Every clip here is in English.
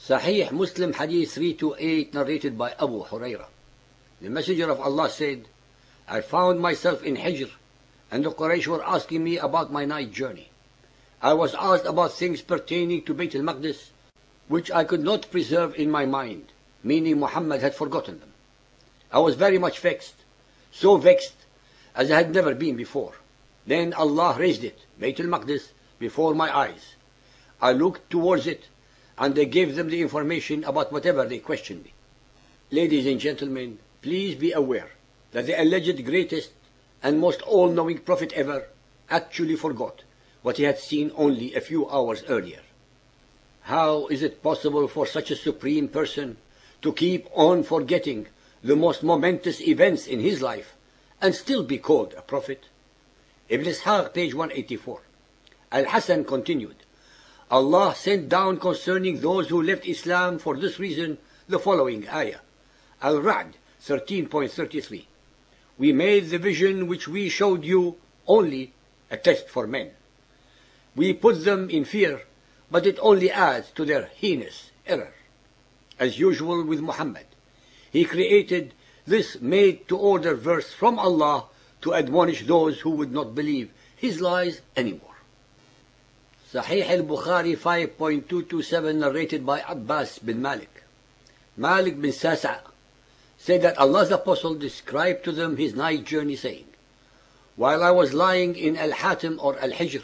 Sahih Muslim Hadith 328, narrated by Abu Hurairah. The Messenger of Allah said, I found myself in Hijr, and the Quraysh were asking me about my night journey. I was asked about things pertaining to Bayt al-Maqdis, which I could not preserve in my mind, meaning Muhammad had forgotten them. I was very much vexed, so vexed as I had never been before. Then Allah raised it, Bayt al-Maqdis, before my eyes. I looked towards it, and I gave them the information about whatever they questioned me. Ladies and gentlemen, please be aware that the alleged greatest and most all-knowing prophet ever actually forgot what he had seen only a few hours earlier. How is it possible for such a supreme person to keep on forgetting the most momentous events in his life and still be called a prophet? Ibn Ishaq, page 184. Al-Hasan continued, Allah sent down concerning those who left Islam for this reason the following ayah. Al-Ra'd 13.33. We made the vision which we showed you only a test for men. We put them in fear, but it only adds to their heinous error. As usual with Muhammad, he created this made-to-order verse from Allah to admonish those who would not believe his lies anymore. Sahih al-Bukhari 5.227, narrated by Abbas bin Malik. Malik bin Sasa said that Allah's apostle described to them his night journey, saying, While I was lying in Al-Hatim or Al-Hijr,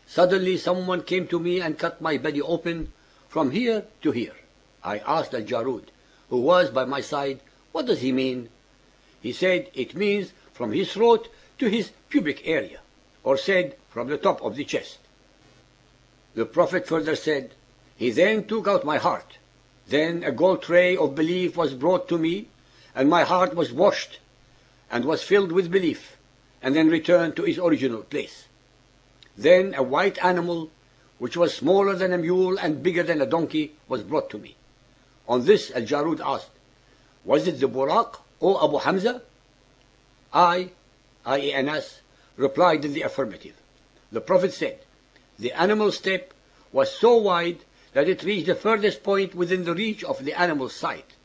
suddenly someone came to me and cut my body open from here to here. I asked Al-Jarud, who was by my side, what does he mean? He said, it means from his throat to his pubic area, or said, from the top of the chest. The Prophet further said, he then took out my heart. Then a gold tray of belief was brought to me, and my heart was washed and was filled with belief, and then returned to its original place. Then a white animal, which was smaller than a mule and bigger than a donkey, was brought to me. On this Al-Jarud asked, was it the Buraq, O Abu Hamza? I, i.e. Anas, replied in the affirmative. The Prophet said, the animal's step was so wide that it reached the furthest point within the reach of the animal's sight.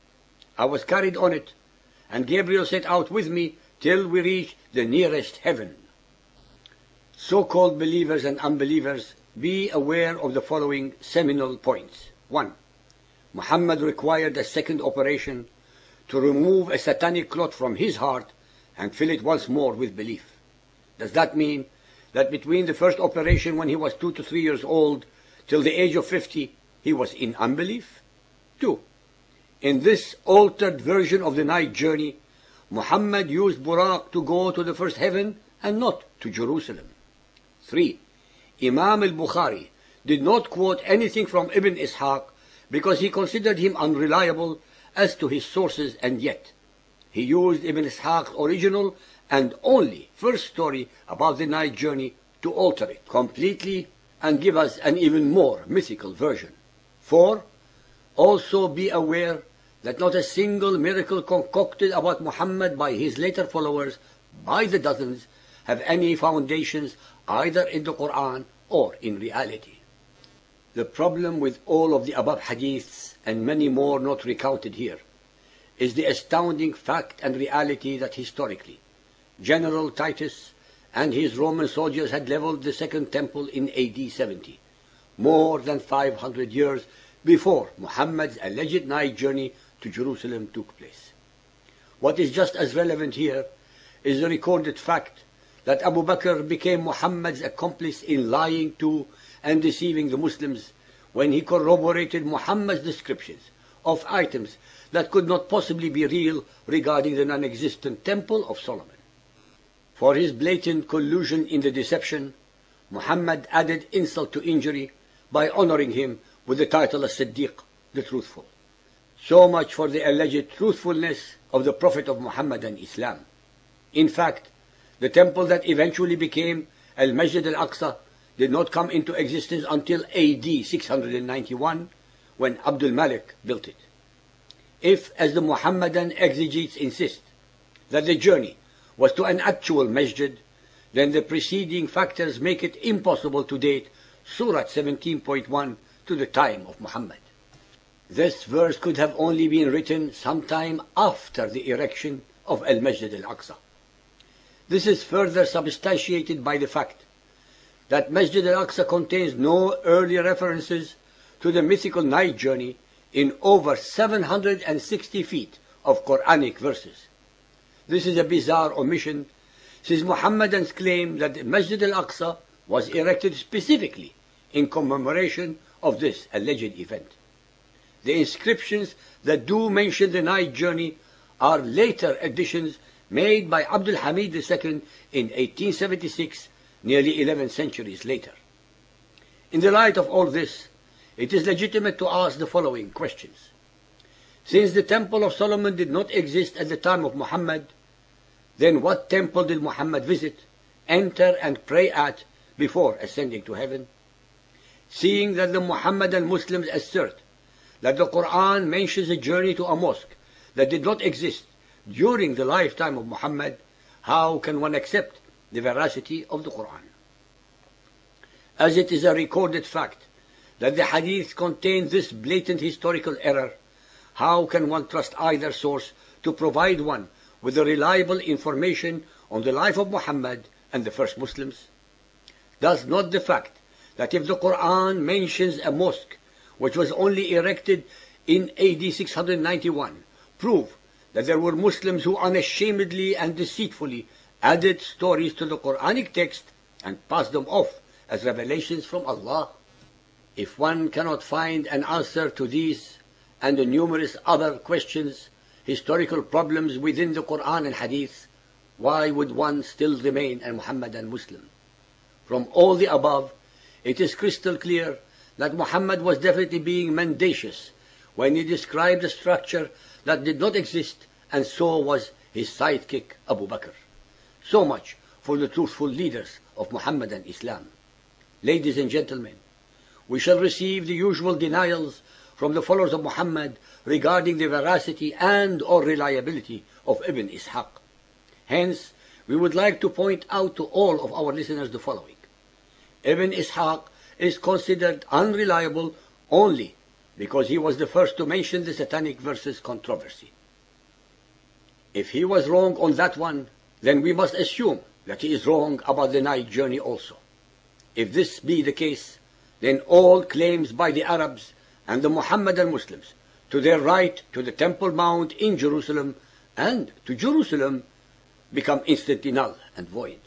I was carried on it, and Gabriel set out with me till we reached the nearest heaven. So-called believers and unbelievers, be aware of the following seminal points. 1. Muhammad required a second operation to remove a satanic clot from his heart and fill it once more with belief. Does that mean that between the first operation when he was 2 to 3 years old till the age of 50, he was in unbelief? 2. In this altered version of the night journey, Muhammad used Buraq to go to the first heaven and not to Jerusalem. 3. Imam al-Bukhari did not quote anything from Ibn Ishaq because he considered him unreliable as to his sources, and yet he used Ibn Ishaq's original and only first story about the night journey to alter it completely and give us an even more mythical version. 4. Also be aware that not a single miracle concocted about Muhammad by his later followers by the dozens have any foundations either in the Quran or in reality. The problem with all of the above hadiths and many more not recounted here is the astounding fact and reality that historically General Titus and his Roman soldiers had leveled the Second Temple in AD 70, more than 500 years before Muhammad's alleged night journey to Jerusalem took place. What is just as relevant here is the recorded fact that Abu Bakr became Muhammad's accomplice in lying to and deceiving the Muslims when he corroborated Muhammad's descriptions of items that could not possibly be real regarding the non-existent Temple of Solomon. For his blatant collusion in the deception, Muhammad added insult to injury by honoring him with the title of Siddiq, the Truthful. So much for the alleged truthfulness of the Prophet of Muhammadan Islam. In fact, the temple that eventually became Al-Masjid Al-Aqsa did not come into existence until AD 691, when Abdul Malik built it. If, as the Muhammadan exegetes insist, that the journey was to an actual masjid, then the preceding factors make it impossible to date Surah 17.1 to the time of Muhammad. This verse could have only been written sometime after the erection of Al-Masjid al-Aqsa. This is further substantiated by the fact that Masjid al-Aqsa contains no early references to the mythical night journey in over 760 feet of Quranic verses. This is a bizarre omission, since Muhammadans claim that the Masjid al-Aqsa was erected specifically in commemoration of this alleged event. The inscriptions that do mention the night journey are later additions made by Abdul Hamid II in 1876, nearly 11 centuries later. In the light of all this, it is legitimate to ask the following questions. Since the Temple of Solomon did not exist at the time of Muhammad, then what temple did Muhammad visit, enter and pray at before ascending to heaven? Seeing that the Muhammadan Muslims assert that the Quran mentions a journey to a mosque that did not exist during the lifetime of Muhammad, how can one accept the veracity of the Quran? As it is a recorded fact that the hadiths contain this blatant historical error, how can one trust either source to provide one with the reliable information on the life of Muhammad and the first Muslims? Does not the fact that if the Quran mentions a mosque which was only erected in AD 691 prove that there were Muslims who unashamedly and deceitfully added stories to the Quranic text and passed them off as revelations from Allah? If one cannot find an answer to these and the numerous other questions, historical problems within the Quran and Hadith, why would one still remain a Muhammadan Muslim? From all the above, it is crystal clear that Muhammad was definitely being mendacious when he described a structure that did not exist, and so was his sidekick Abu Bakr. So much for the truthful leaders of Muhammadan Islam. Ladies and gentlemen, we shall receive the usual denials from the followers of Muhammad regarding the veracity and or reliability of Ibn Ishaq. Hence, we would like to point out to all of our listeners the following. Ibn Ishaq is considered unreliable only because he was the first to mention the satanic verses controversy. If he was wrong on that one, then we must assume that he is wrong about the night journey also. If this be the case, then all claims by the Arabs and the Muhammadan Muslims to their right to the Temple Mount in Jerusalem and to Jerusalem become instantly null and void.